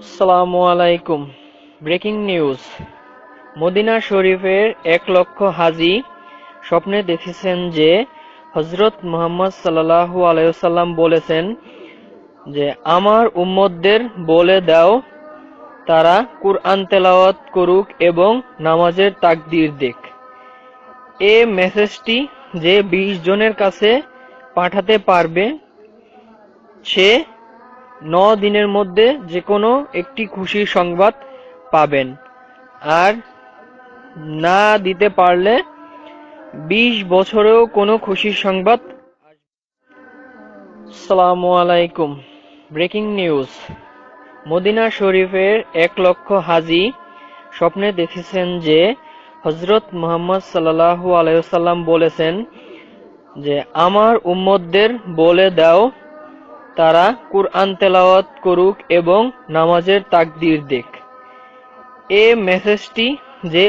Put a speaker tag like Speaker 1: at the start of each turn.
Speaker 1: আসসালামু আলাইকুম। Breaking news. Medina শরীফের ১,০০,০০০ হাজী স্বপ্নে দেখেছেন যে হযরত মুহাম্মদ সাল্লাল্লাহু আলাইহি ওয়াসাল্লাম বলেছেন যে আমার উম্মতদের বলে দাও তারা কুরআন তেলাওয়াত করুক এবং নামাজের তাকবীর দিক। এ মেসেজটি যে ২০ জনের কাছে পাঠাতে পারবে সে ৯ দিনের মধ্যে যেকোনো একটি খুশির সংবাদ পাবেন, আর না দিতে পারলে ২০ বছরেও কোনো খুশির সংবাদ আসবে। আসসালামু আলাইকুম। Breaking news. মদিনা শরীফের ১,০০,০০০ হাজী স্বপ্নে দেখেছেন যে হযরত মুহাম্মদ সাল্লাল্লাহু আলাইহি ওয়াসাল্লাম বলেছেন যে আমার উম্মতদের বলে দাও তারা কুরআন তেলাওয়াত করুক এবং নামাজের তাকবীর দিক। এ মেসেজটি যে